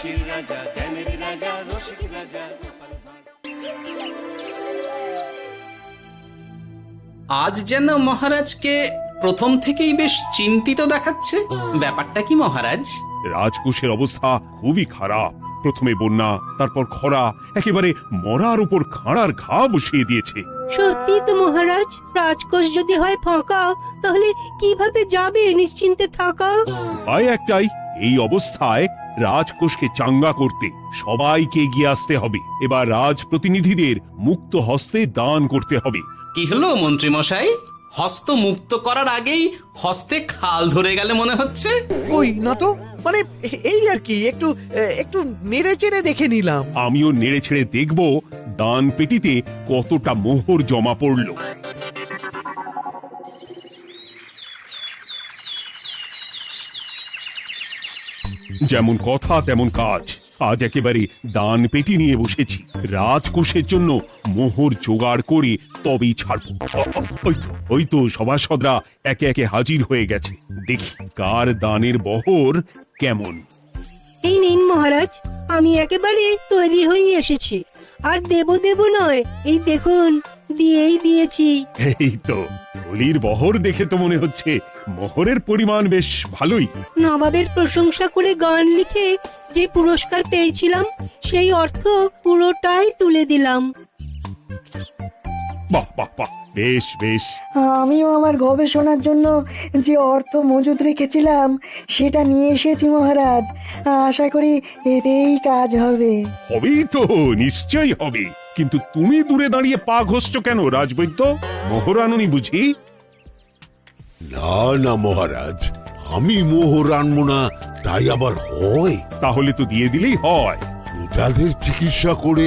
রাশির রাজা, জ্ঞানের রাজা, রসিক রাজা। আজ যেন মহারাজকে প্রথম থেকেই বেশ চিন্তিত দেখাচ্ছে। ব্যাপারটা কি মহারাজ? রাজকোষের অবস্থা খুবই খারাপ। প্রথমে বন্যা, তারপর খরা, একেবারে মরার উপর খাঁড়ার ঘা বসিয়ে দিয়েছে। সত্যি তো মহারাজ, রাজকোষ যদি হয় ফাঁকা, তাহলে কিভাবে যাবে নিশ্চিন্তে থাকা? উপায় একটাই, এই অবস্থায় রাজকোষকে চাঙ্গা করতে সবাইকে এগিয়ে আসতে হবে। এবার রাজপ্রতিনিধিদের মুক্ত হস্তে দান করতে হবে। কি হলো মন্ত্রী মশাই, হস্ত মুক্ত করার আগেই হস্তে খাল ধরে গেলে মনে হচ্ছে। ওই না তো, মানে এই আর কি, একটু একটু নেড়ে চেড়ে দেখে নিলাম। আমিও নেড়ে ছেড়ে দেখব দান পেটিতে কতটা মোহর জমা পড়লো। যেমন কথা তেমন কাজ। আজ একেবারে দান পেটি নিয়ে বসেছি। রাজকোষের জন্য মোহর জোগাড় করে তবেই ছাড়বো। ওই তো সভাসদরা একে একে হাজির হয়ে গেছে। দেখি কার দানের বহর কেমন। এই নিন মহারাজ, আমি একেবারে তৈরি হয়ে এসেছি। আর দেব নয়, এই দেখুন দিয়েই দিয়েছি। এই তো থলির বহর দেখে তো মনে হচ্ছে মোহরের পরিমাণ বেশ ভালোই। নবাবের প্রশংসা করে গান লিখে যে পুরস্কার পেয়েছিলাম, সেই অর্থ পুরোটাই তুলে দিলাম। বাহ বাহ বাহ, বেশ বেশ। আমিও আমার গবেষণার জন্য যে অর্থ মজুদ রেখেছিলাম সেটা নিয়ে এসেছি মহারাজ। আশা করি এতেই কাজ হবে। হবেই তো, নিশ্চয়ই হবে। কিন্তু তুমি দূরে দাঁড়িয়ে পা ঘষছো কেন রাজবৈদ্য? মোহর আনুনি বুঝি? না না মহারাজ, আমি মোহর আনবো না তাই আবার হয়? তাহলে তো দিয়ে দিলেই হয়। প্রজাদের চিকিৎসা করে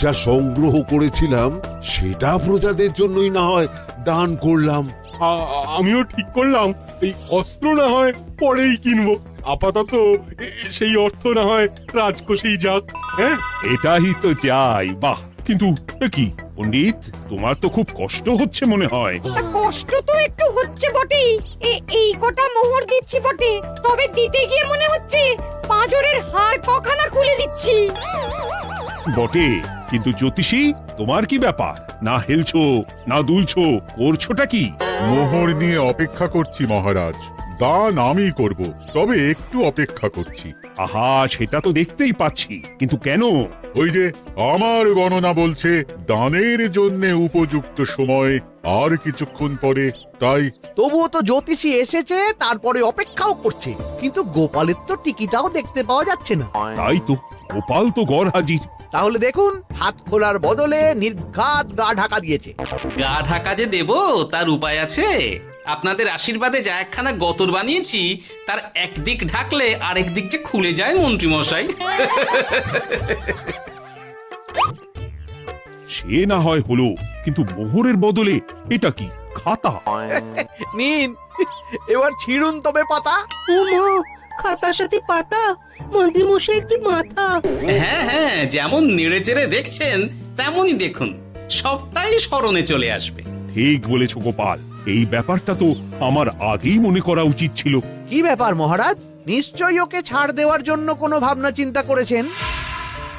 যা সংগ্রহ করেছিলাম সেটা প্রজাদের জন্যই না হয় দান করলাম। আমিও ঠিক করলাম এই অস্ত্র না হয় পরেই কিনবো, আপাতত সেই অর্থ না হয় রাজকোষেই যাক। হ্যাঁ, এটাই তো চাই। বাহ, কিন্তু কি পণ্ডিত, তোমার তো খুব কষ্ট হচ্ছে মনে হয়। কষ্ট তো একটু হচ্ছে বটেই। এই কটা মোহর দিচ্ছি বটে, তবে দিতে গিয়ে মনে হচ্ছে পাঁজরের হাড় কখানা খুলে দিচ্ছি। বটে, কিন্তু জ্যোতিষী তোমার কি ব্যাপার? না হেলছো না দুলছো, করছোটা কি? মোহর নিয়ে অপেক্ষা করছি মহারাজ, দান আমি করব, তবে একটু অপেক্ষা করছি। আহা, সেটা তো দেখতেই পাচ্ছি, কিন্তু কেন? ওই যে আমার গণনা বলছে দানের জন্য উপযুক্ত সময় আর কিছুক্ষণ পরে, তাই। তবুও তো জ্যোতিষী এসেছে, তারপরে অপেক্ষাও করছে, কিন্তু গোপালের তো টিকিটাও দেখতে পাওয়া যাচ্ছে না। তাই তো, গোপাল তো গড় হাজির। তাহলে দেখুন, হাত খোলার বদলে নির্ঘাত গা ঢাকা দিয়েছে। গা ঢাকা যে দেব তার উপায় আছে। আপনাদের আশীর্বাদে যা একখানা গতর বানিয়েছি, তার একদিক ঢাকলে আরেক দিক যে খুলে যায় মন্ত্রী মশাই। সে না হয় হলো, কিন্তু মোহরের বদলে এটা কি? খাতা? নিন, এবার ছিড়ুন তবে পাতা। উমা, খাতার সাথে পাতা, মন্ত্রী মশাইয়ের কি মাথা! হ্যাঁ হ্যাঁ, যেমন নেড়ে চেড়ে দেখছেন তেমনই দেখুন, সবটাই স্মরণে চলে আসবে। ঠিক বলেছো গোপাল, এই ব্যাপারটা তো আমার আগেই মনে করা উচিত ছিল। কি ব্যাপার মহারাজ, নিশ্চয়ই ওকে ছাড় দেওয়ার জন্য কোনো ভাবনা চিন্তা করেছেন।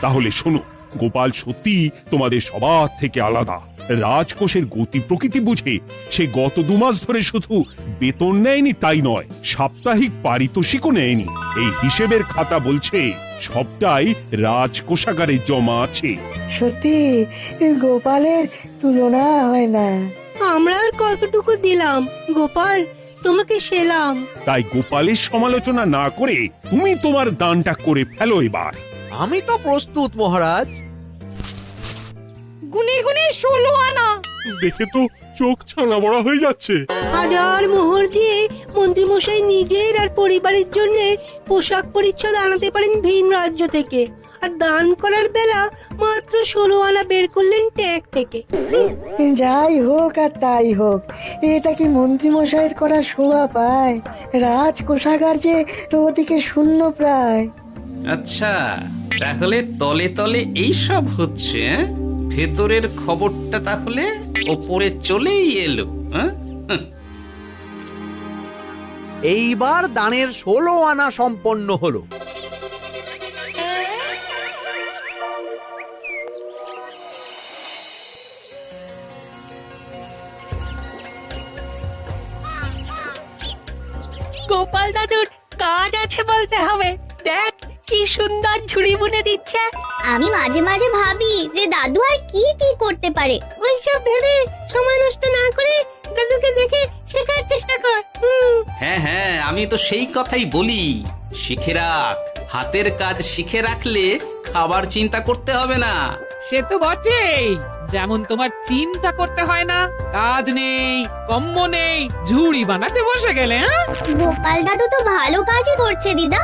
তাহলে শোনো, গোপাল সত্যি তোমাদের সবার থেকে আলাদা। রাজকোষের গতি প্রকৃতি বুঝে সে গত 2 মাস ধরে শুধু বেতন নেয়নি তাই নয়, সাপ্তাহিক পারিতোষিকও নেয়নি। এই হিসেবের খাতা বলছে সবটাই রাজকোষাগারে জমা আছে। সত্যি গোপালের তুলনা হয় না। আমরা আর কতটুকু দিলাম গোপাল, তোমাকে সেলাম। তাই গোপালের সমালোচনা না করে তুমি তোমার দানটা করে ফেলো এবার। আমি তো প্রস্তুত মহারাজ। গুনে গুনে 16 আনা। দেখে তো চোখ ছানা বড়া হয়ে যাচ্ছে। হাজার মোহর দিয়ে মন্ত্রী মশাই নিজের আর পরিবারের জন্য পোশাক পরিচ্ছদ আনাতে পারেন ভিন রাজ্য থেকে, আর দান করার বেলা মাত্র 16 আনা বের করলেন ট্যাগ থেকে। যাই হোক আর তাই হোক, এটা কি মন্ত্রী মশাইয়ের করা শোভা পায়? রাজকোষাগার যে ওদিকে শূন্য প্রায়। আচ্ছা, তাহলে তলে তলে এই সব হচ্ছে। ভেতরের খবরটা তাহলে ওপরে চলেই এলো। এইবার দানের 16 আনা সম্পন্ন হলো। গোপাল দাদুর কাজ আছে বলতে হবে। দেখ কি সুন্দর ঝুড়ি বুনে দিচ্ছে। আমি মাঝে মাঝে ভাবি যে দাদু আর কি কি করতে পারে। ওইসব ভেবে সময় নষ্ট না করে দাদুকে দেখে শেখার চেষ্টা কর। হ্যাঁ হ্যাঁ, আমি তো সেই কথাই বলি, শিখে রাখ। হাতের কাজ শিখে রাখলে খাবার চিন্তা করতে হবে না। সে তো বটেই, যেমন তোমার চিন্তা করতে হয় না, কাজ নেই, কম্ম নেই, ঝুড়ি বানাতে বসে গেলে। গোপাল দাদু তো ভালো কাজই করছে দিদা।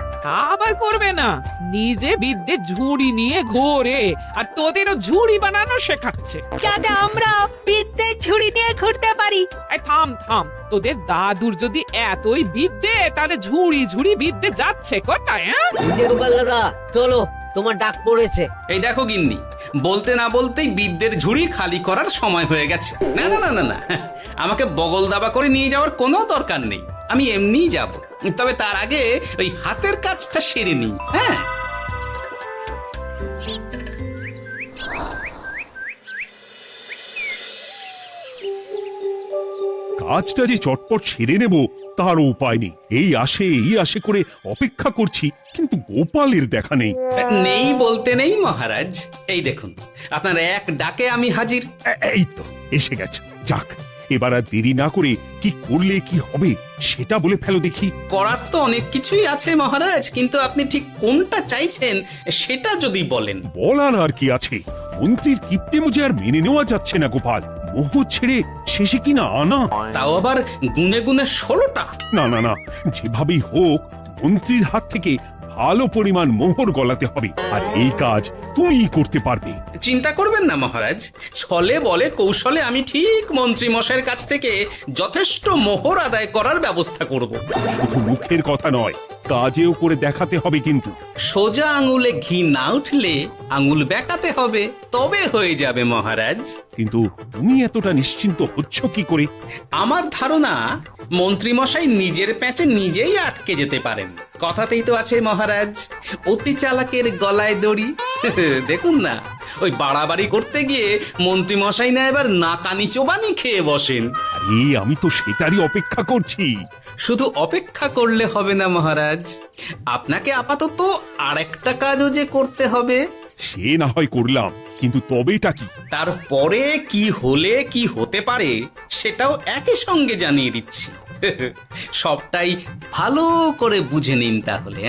আবার করবে না, নিজে বিদ্যে ঝুড়ি নিয়ে ঘোরে আর তোদেরও ঝুড়ি বানানো শেখাচ্ছে। যাতে আমরা বিদ্যের ঝুড়ি নিয়ে ঘুরতে পারি। এই থাম থাম, তোদের দাদুর যদি এতই বিদ্যে, তাহলে ঝুড়ি ঝুড়ি বিদ্যে যাচ্ছে কোথায়? গোপাল দাদা চলো, তোমার ডাক পড়েছে। এই দেখো গিন্নি, বলতে না বলতেই বিদ্যের ঝুড়ি খালি করার সময় হয়ে গেছে। না না না না না, আমাকে বগল দাবা করে নিয়ে যাওয়ার কোনো দরকার নেই, আমি এমনিই যাব। তবে তার আগে ওই হাতের কাজটা সেরে নিই। হ্যাঁ, কাজটা যে চটপট সেরে নেব তার উপায় নেই। এই আসে করে অপেক্ষা করছি, কিন্তু গোপালের দেখা নেই। নেই বলতে নেই মহারাজ, এই দেখুন আপনার এক ডাকে আমি হাজির। এই তো এসে গেছে। যাক, এবার আর দেরি না করে কি করলে কি হবে সেটা বলে ফেলো দেখি। করার তো অনেক কিছুই আছে মহারাজ, কিন্তু আপনি ঠিক কোনটা চাইছেন সেটা যদি বলেন। বলার আর কি আছে, মন্ত্রীর কিপ্টে মুজে আর মেনে নেওয়া যাচ্ছে না গোপাল। মোহ ছেড়ে শেষে কিনা আনা, তাও আবার গুনে গুনে 16টা। না না না, যেভাবেই হোক মন্ত্রীর হাত থেকে ভালো পরিমাণ মোহর গলাতে হবে, আর এই কাজ তুমিই করতে পারবে। চিন্তা করবেন না মহারাজ, ছলে বলে কৌশলে আমি ঠিক মন্ত্রী মশাইয়ের কাছ থেকে যথেষ্ট মোহর আদায় করার ব্যবস্থা করব। শুধু মুখের কথা নয়, কাজেও করে দেখাতে হবে কিন্তু। সোজা আঙুলে ঘি না উঠলে আঙুল বেঁকাতে হবে, তবে হয়ে যাবে মহারাজ। কিন্তু তুমি এতটা নিশ্চিন্ত হচ্ছ কি করে? আমার ধারণা মন্ত্রী মশাই নিজের প্যাঁচে নিজেই আটকে যেতে পারেন। কথাতেই তো আছে মহারাজ, অতি চালাকের গলায় দড়ি। দেখুন না, ওই বাড়াবাড়ি করতে গিয়ে মন্ত্রী মশাই না এবার নাকানি চোবানি খেয়ে বসেন। আরে আমি তো সেটারই অপেক্ষা করছি। শুধু অপেক্ষা করলে হবে না মহারাজ, আপনাকে আপাতত আরেকটা কাজও যে করতে হবে। সে না হয় করলাম, কিন্তু তবেটা কি? তারপরে কি হলে কি হতে পারে সেটাও একই সঙ্গে জানিয়ে দিচ্ছি। সবটাই ভালো করে বুঝে নিন তাহলে।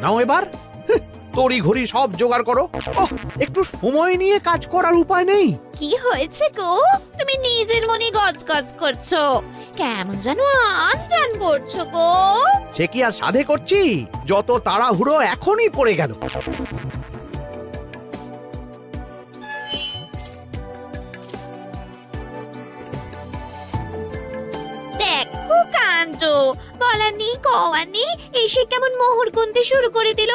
নাও এবার তড়ি ঘড়ি সব জোগাড় করো। একটু সময় নিয়ে কাজ করার উপায় নেই? কি হয়েছে গো, তুমি নিজের মনে গজগজ করছো, কেমন যেন আনজান করছো গো। সে কি আর সাধে করছি, যত তাড়াহুড়ো এখনই পড়ে গেল। দেখো কাণ্ড, বলানি কওয়ানি এসে কেমন মোহর গুনতে শুরু করে দিল।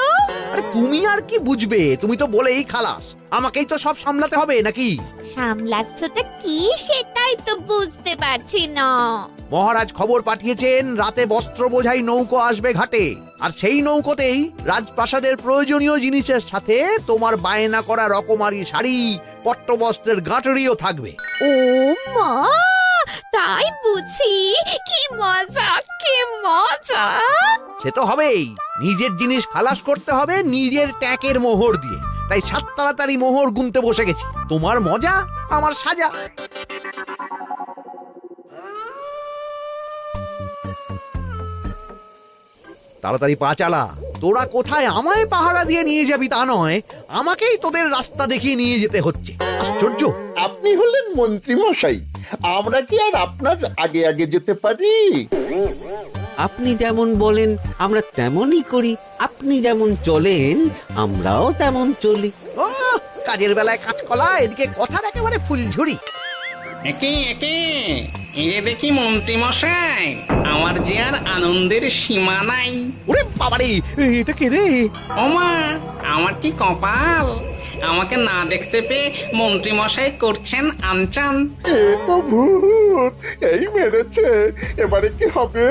আরে তুমি আর কি বুঝবে, তুমি তো বলেই খালাস, আমাকেই তো সব সামলাতে হবে নাকি? সামলাচ্ছটা কি সেটাই তো বুঝতে পারছি না। মহারাজ খবর পাঠিয়েছেন রাতে বস্ত্র বোঝাই নৌকো আসবে ঘাটে, আর সেই নৌকোতেই রাজপ্রাসাদের প্রয়োজনীয় জিনিসের সাথে তোমার বায়না করা রকমারি শাড়ি, পট্টবস্ত্রের গাঁটরিও থাকবে। ও মা, তাই বুঝি, কি মজা কি মজা। সে তো হবেই, নিজের জিনিস খালাস করতে হবে নিজের ট্যাকের মোহর দিয়ে। তাই সাত তাড়াতাড়ি মোহর গুনতে বসে গেছি। তোমার মজা আমার সাজা। তাড়াতাড়ি পা চালা, তোরা কোথায় আমায় পাহারা দিয়ে নিয়ে যাবি তা নয়, আমাকেই তোদের রাস্তা দেখিয়ে নিয়ে যেতে হচ্ছে। আশ্চর্য! আপনি হলেন মন্ত্রী মশাই, আমরা কি আর আপনার আগে আগে যেতে পারি? আপনি যেমন বলেন আমরা তেমনই করি, আপনি যেমন চলেন আমরাও তেমন চলি। কাজের বেলায় কাঁচকলা, এদিকে কথার একেবারে ফুলঝুরি। একে একে এই যে দেখি মন্ত্রী মশাই, আমার যে আর আনন্দের সীমা নাই। ওরে বাবারে, এটা কে রে? ওমা, আমার কি কপাল! আমাকে না দেখতে পেয়ে মন্ত্রী মশাই করছেন আনচান। এ তো ভূত, এই মেরেছে, এবারে কি হবে?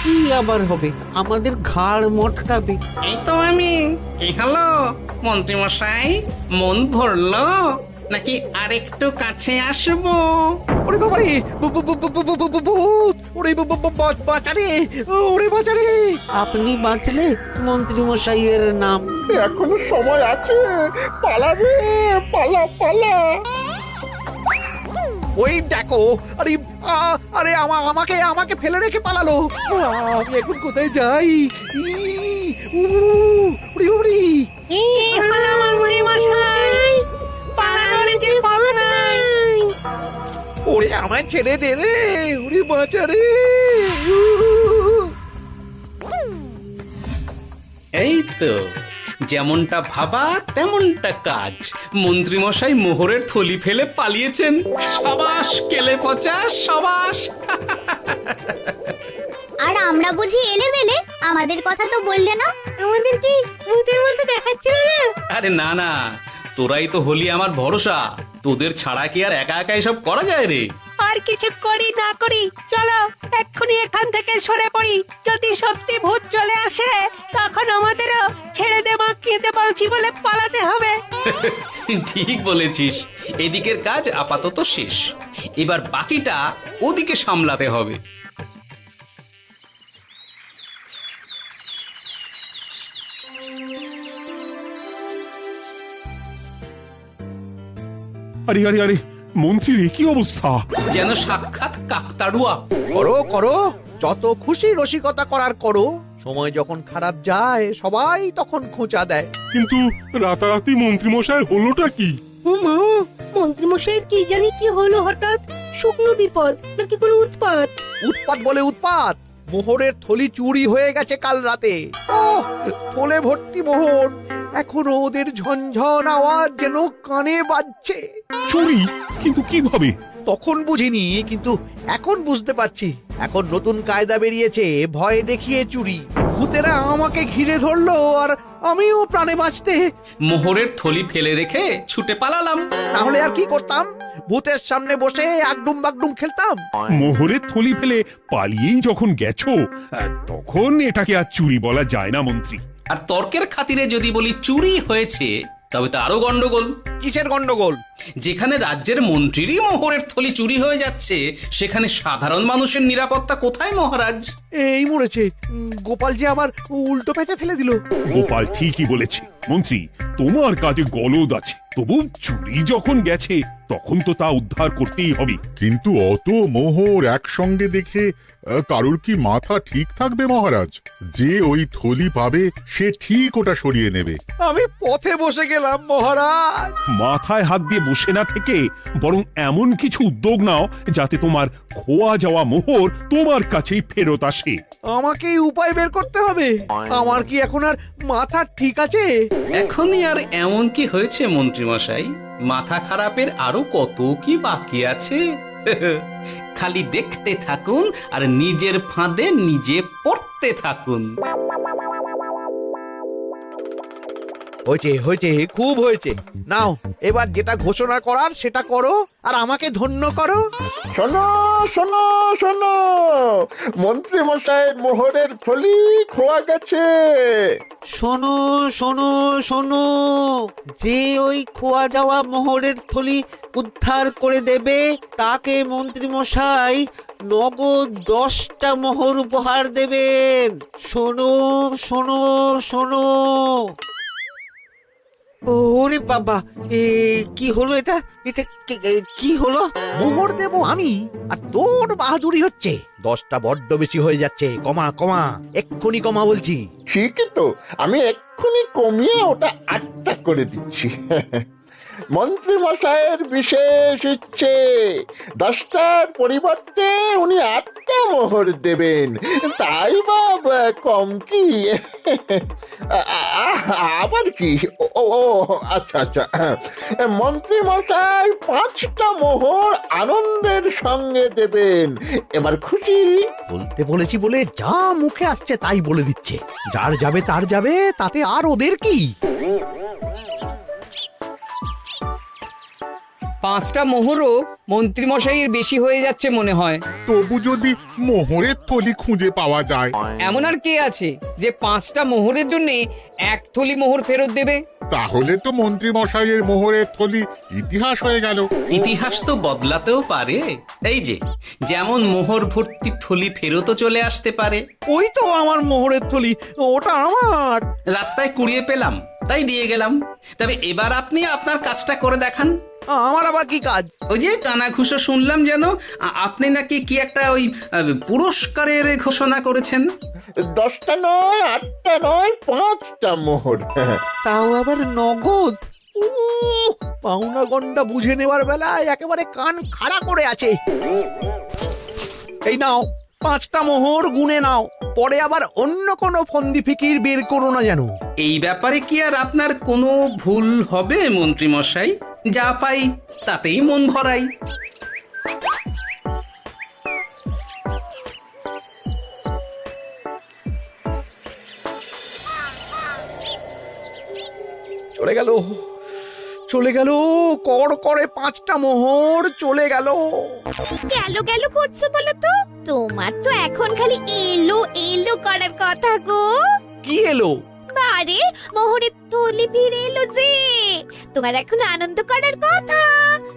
কি আবার হবে? আমাদের ঘাড় মটকাবে। এই তো আমি। কি হলো মন্ত্রী মশাই, মন ভরলো নাকি আরেকটু কাছে আসবো? ওরে বাবারে, ভূত! ওরে বাঁচারে, ওরে বাঁচারে! আপনি বাঁচলে মন্ত্রী মশাইয়ের নাম। এখনো সময় আছে, পালা রে, পালা পালা। ওই দেখো, আরে আরে আমাকে আমাকে ফেলে রেখে পালালো। আমি এখন কোথায় যাই? উড়ি উড়ি। ওরে আমায় ছেড়ে দে রে, উড়ি বাঁচা রে। এই তো, যেমনটা ভাবা তেমনটা কাজ। মন্ত্রী মশাই মোহরের থলি ফেলে পালিয়েছেন। সাবাস কেলে পচা, সাবাস! আর আমরা বুঝি এলেবেলে, আমাদের কথা তো বললে না। আমাদের কি ভূতের মতো দেখাচ্ছিল না? আরে না না, তোরাই তো হলি আমার ভরসা। তোদের ছাড়া কি আর একা একা এসব করা যায় রে? আর কিছু করি না করি, চলো এক্ষুনি এখান থেকে সরে পড়ি। যদি সত্যি ভূত চলে আসে, তখন আমাদেরও ছেড়ে দে কেঁদে বাঁচি বলে পালাতে হবে। ঠিক বলেছিস। এদিকের কাজ আপাতত শেষ, এবার বাকিটা ওদিকে সামলাতে হবে। আরে আরে আরে, মন্ত্রীর এ কি অবস্থা! যেন সাক্ষাৎ কাকতাড়ুয়া। করো করো, যত খুশি রসিকতা করার করো। সময় যখন খারাপ যায়, সবাই তখন খোঁচা দেয়। কিন্তু রাতারাতি মন্ত্রী মশাইয়ের হলোটা কি? মা, মন্ত্রী মশাইয়ের কি জানি কি হলো হঠাৎ? শুকনো বিপদ নাকি কোনো উৎপাত? উৎপাত বলে উৎপাত। মোহরের থলি চুরি হয়ে গেছে কাল রাতে। ওহ, থলে ভর্তি মোহর। এখনো ওদের ঝনঝন আওয়াজ যেন কানে বাজছে। চুরি? কিন্তু কিভাবে? তখন বুঝিনি, কিন্তু এখন বুঝতে পারছি। এখন নতুন কায়দা বেরিয়েছে, ভয় দেখিয়ে চুরি। ভূতেরা আমাকে ঘিরে ধরলো, আর আমিও প্রাণে বাঁচতে মোহরের থলি ফেলে রেখে ছুটে পালালাম। না হলে আর কি করতাম? ভূতের সামনে বসে আগডুম বাগডুম খেলতাম। মোহরের থলি ফেলে পালিয়েই যখন গেছো, তখন এটাকে আর চুরি বলা যায় না মন্ত্রী। আর তর্কের খাতিরে যদি বলি চুরি হয়েছে, তবে তো আরো গন্ডগোল। কিসের গন্ডগোল? যেখানে রাজ্যের মন্ত্রীরই মোহরের থলি চুরি হয়ে যাচ্ছে, সেখানে সাধারণ মানুষের নিরাপত্তা কোথায় মহারাজ? এই মরেছে, গোপাল যে আবার উল্টো প্যাঁচা ফেলে দিল। গোপাল ঠিকই বলেছে মন্ত্রী, তোমার কাজে গলদ আছে। তবু চুরি যখন গেছে, তখন তো তা উদ্ধার করতেই হবে। কিন্তু অত মোহর একসঙ্গে দেখে কারুর কি মাথা ঠিক থাকবে মহারাজ? যে ওই থলি পাবে সে ঠিক ওটা সরিয়ে নেবে। আমি পথে বসে গেলাম মহারাজ। মাথায় হাত দিয়ে বসে না থেকে বরং এমন কিছু উদ্যোগ নাও যাতে তোমার খোয়া যাওয়া মোহর তোমার কাছেই ফেরত আসে। আমাকেই উপায় বের করতে হবে। আমার কি এখন আর মাথা ঠিক আছে? এখনই আর এমন কি হয়েছে মন্ত্রী মশাই? মাথা খারাপের আরো কত কি বাকি আছে। খালি দেখতে থাকুন আর নিজের ফাঁদে নিজে পড়তে থাকুন। হয়েছে হয়েছে, খুব হয়েছে। নাও, এবার যেটা ঘোষণা করার সেটা করো, আর আমাকে ধন্য করো। শোনো শোনো শোনো, মন্ত্রী মশাইয়ের মোহরের থলি খোয়া গেছে। শোনো শোনো শোনো, যে ওই খোয়া যাওয়া মোহরের থলি উদ্ধার করে দেবে, তাকে মন্ত্রী মশাই নগদ 10টা মোহর উপহার দেবেন। শোনো শোনো শোনো। ওরে বাবা, কি হলো এটা? এটা কি হলো? মোহর দেবো আমি, আর তোর বাহাদুরি হচ্ছে। 10টা বড্ড বেশি হয়ে যাচ্ছে। কমা কমা, এক্ষুনি কমা বলছি। ঠিকই তো, আমি এক্ষুনি কমিয়ে ওটা 8টা করে দিচ্ছি। মন্ত্রী মশাইয়ের বিশেষ ইচ্ছে 10টার পরিবর্তে উনি 8টা মোহর দেবেন, তাই বা কম কি? আবার কি? ও আচ্ছা আচ্ছা, মন্ত্রী মশাই 5টা মোহর আনন্দের সঙ্গে দেবেন। এবার খুশি? বলতে বলেছি বলে যা মুখে আসছে তাই বলে দিচ্ছে। যার যাবে তার যাবে, তাতে আর ওদের কি? 5টা মোহরও মন্ত্রীমশাইয়ের বেশি হয়ে যাচ্ছে মনে হয়। তবু যদি মোহরের থলি খুঁজে পাওয়া যায়। এমন আর কে আছে যে 5টা মোহরের জন্য 1 থলি মোহর ফেরত দেবে? তাহলে তো মন্ত্রী মশাইয়ের মোহরের থলি ইতিহাস হয়ে গেল। ইতিহাস তো বদলাতেও পারে। এই যে যেমন মোহর ভর্তি থলি ফেরতও চলে আসতে পারে। ওই তো আমার মোহরের থলি, ওটা আমার। রাস্তায় কুড়িয়ে পেলাম তাই দিয়ে গেলাম। তবে এবার আপনি আপনার কাজটা করে দেখান। আমার আবার কি কাজ? ওই যে কানাঘুষো শুনলাম যেন আপনি নাকি কি একটা ওই পুরস্কারের ঘোষণা করেছেন। 10টা নয়, 8টা নয়, 5টা মোহর। তাও আবার নগদ। পাওনা গন্ডা বুঝে নেওয়ার বেলায় একেবারে কান খাড়া করে আছে। এই নাও 5টা মোহর, গুনে নাও, পরে আবার অন্য কোনো ফন্দি ফিকির বের করো না যেন। এই ব্যাপারে কি আর আপনার কোনো ভুল হবে মন্ত্রী মশাই? যা পাই তাতেই মন ভরাই। চলে গেল, চলে গেল, কর করে 5টা মোহর চলে গেল। গেল গেল করছো বলো তো? তোমার তো এখন খালি এলো এলো করার কথা গো। কি এলো? আরে মোহরের থলি ফিরে এলো যে। তোমার এখন আনন্দ করার কথা,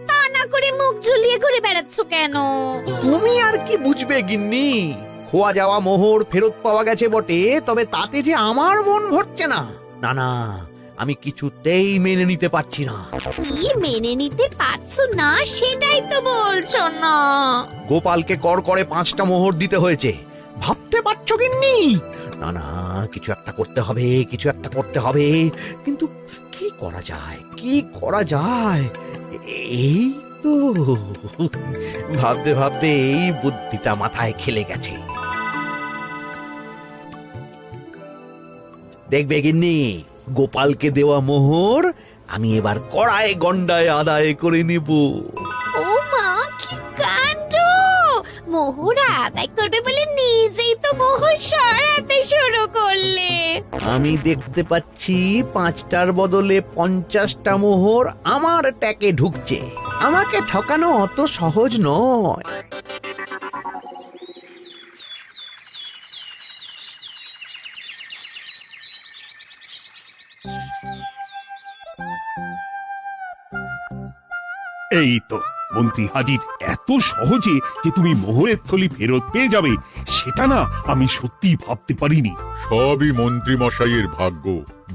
তা না করে মুখ ঝুলিয়ে ঘুরে বেড়াচ্ছ কেন? তুমি আর কি বুঝবে গিন্নি? খোয়া যাওয়া মোহর ফেরত পাওয়া গেছে বটে, তবে তাতে যে আমার মন ভরছে না। না না, আমি কিছুতেই মেনে নিতে পারছি না। কি মেনে নিতে পারছো না সেটাই তো বলছো না। গোপালকে কর করে 5টা মোহর দিতে হয়েছে, ভাবতে পারছো গিন্নি? না না, কিছু একটা করতে হবে, কিছু একটা করতে হবে। কিন্তু কি করা যায়, কি করা যায়? এই তো ভাবতে ভাবতে এই বুদ্ধিটা মাথায় খেলে গেছে। দেখবে গিন্নি, গোপালকে দেওয়া মোহর আমি এবার কড়ায় গন্ডায় আদায় করে নিব। ও মা, কি কাণ্ড! মোহর আদায় করবে বলে নিজেই তো মোহর সরাতে শুরু করলে। আমি দেখতে পাচ্ছি 5টার বদলে 50টা মোহর আমার ট্যাকে ঢুকছে। আমাকে ঠকানো অত সহজ নয়। এই তো মন্ত্রী হাজির। এত সহজে যে তুমি মোহরের থলি ফেরত পেয়ে যাবে সেটা না আমি সত্যি ভাবতে পারিনি। সবই মন্ত্রী মশাইয়ের ভাগ্য।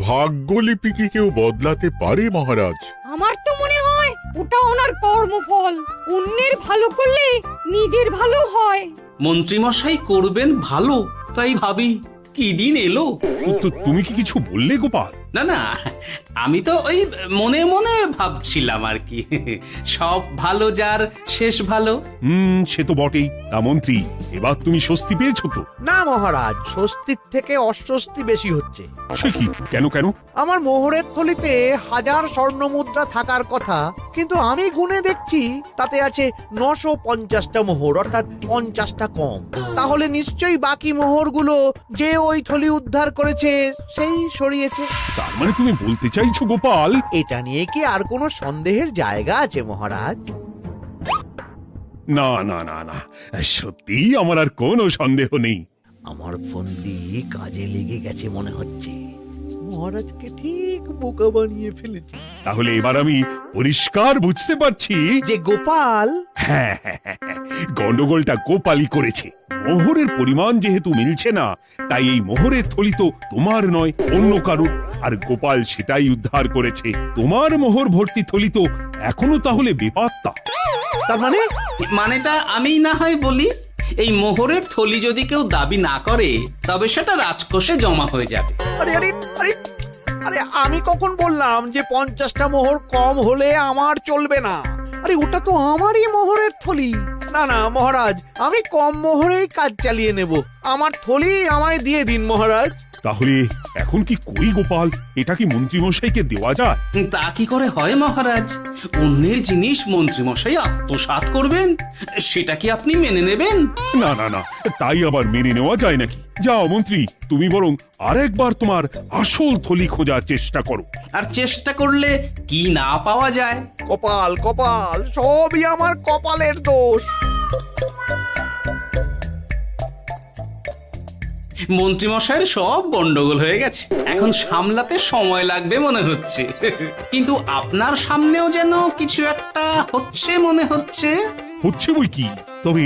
ভাগ্যলিপি কি কেউ বদলাতে পারে মহারাজ? আমার তো মনে হয় ওটা ওনার কর্মফল। অন্যের ভালো করলে নিজের ভালো হয়। মন্ত্রী মশাই করবেন ভালো, তাই ভাবি কি দিন এলো। তুমি কি কিছু বললে গোপাল? না না, আমি তো ওই মনে মনে ভাবছিলাম আর কি। সব ভালো যার শেষ ভালো। সে তো বটেই। তা মন্ত্রী, এবার তুমি স্বস্তি পেয়েছো তো? না মহারাজ, স্বস্তির থেকে অস্বস্তি বেশি হচ্ছে। সে কি? কেন কেন? আমার মোহরের থলিতে 1000 স্বর্ণ মুদ্রা থাকার কথা, কিন্তু আমি গুনে দেখছি তাতে আছে 950টা মোহর, অর্থাৎ 50টা কম। তাহলে নিশ্চয়ই বাকি মোহরগুলো যে ওই থলি উদ্ধার করেছে সেই সরিয়েছে। তার মানে তুমি বলতে চাইছো গোপাল? এটা নিয়ে কি আর কোনো সন্দেহের জায়গা আছে মহারাজ? না না না না, সত্যি আমার আর কোনো সন্দেহ নেই। আমার ফন্দি কাজে লেগে গেছে মনে হচ্ছে। মহারাজকে ঠিক বোকা বানিয়ে ফেলেছি। তাহলে এবার আমি পরিষ্কার বুঝতে পারছি যে গোপাল, হ্যাঁ, গন্ডগোলটা গোপালই করেছে। মোহরের পরিমাণ যেহেতু মিলছে না, তাই এই মোহরের থলি তো তোমার নয়, অন্য কারুর। আর গোপাল সেটাই উদ্ধার করেছে। তোমার মোহর ভর্তি থলি তো এখনো তাহলে বেপাত্তা। তার মানে? মানেটা আমি না হয় বলি। এই মোহরের থলি যদি কেউ দাবি না করে, তবে সেটা রাজকোষে জমা হয়ে যাবে। আরে আরে আরে, আরে আমি কখন বললাম যে 50টা মোহর কম হলে আমার চলবে না? আরে ওটা তো আমারই মোহরের থলি। না না মহারাজ, আমি কম মোহরেই কাজ চালিয়ে নেব। আমার থলি আমায় দিয়ে দিন মহারাজ। তাহলে এখন কি করি গোপাল? এটা কি মন্ত্রীমশাইকে দেওয়া যায়? তা কি করে হয় মহারাজ? অন্যের জিনিস মন্ত্রীমশাই আত্মসাৎ করবেন, সেটা কি আপনি মেনে নেবেন? না না না, তাই আবার মেনে নেওয়া যায় নাকি? যাও মন্ত্রী, তুমি বরং আরেকবার তোমার আসল থলি খোঁজার চেষ্টা করো। আর চেষ্টা করলে কি না পাওয়া যায়? কপাল কপাল, সবই আমার কপালের দোষ। মন্ত্রীমশাইয়ের সব গন্ডগোল হয়ে গেছে, এখন সামলাতে সময় লাগবে মনে হচ্ছে। কিন্তু আপনার সামনেও যেন কিছু একটা হচ্ছে মনে হচ্ছে। হচ্ছে বই কি, তবে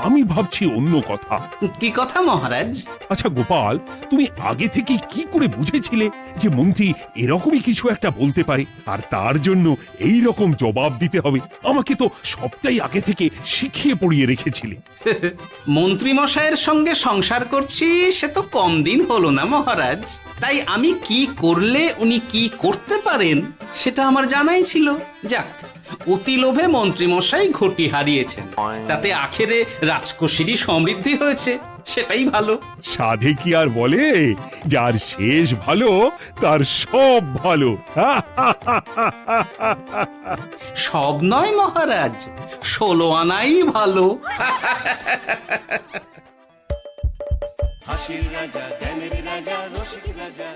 আমি ভাবছি অন্য কথা। কি কথা মহারাজ? আচ্ছা গোপাল, তুমি আগে থেকে কি করে বুঝেছিলে যে মন্ত্রী এরকমই কিছু একটা বলতে পারে, আর তার জন্য এই রকম জবাব দিতে হবে? আমাকে তো সবটাই আগে থেকে শিখিয়ে পড়িয়ে রেখেছিলে। মন্ত্রীমশাইয়ের সঙ্গে সংসার করছি সে তো কম দিন হলো না মহারাজ, তাই আমি কি করলে উনি কি করতে পারেন সেটা আমার জানাই ছিল। যাক, অতি লোভে মন্ত্রীমশাই ঘটি হারিয়েছেন, তাতে আখেরে রাজকোষেরই সমৃদ্ধি হয়েছে, সেটাই ভালো। সাধে কি আর বলে, যার শেষ ভালো তার সব ভালো। সব নয় মহারাজ, 16 আনাই ভালো। হাসির রাজা জ্ঞানের রাজা রসিক রাজা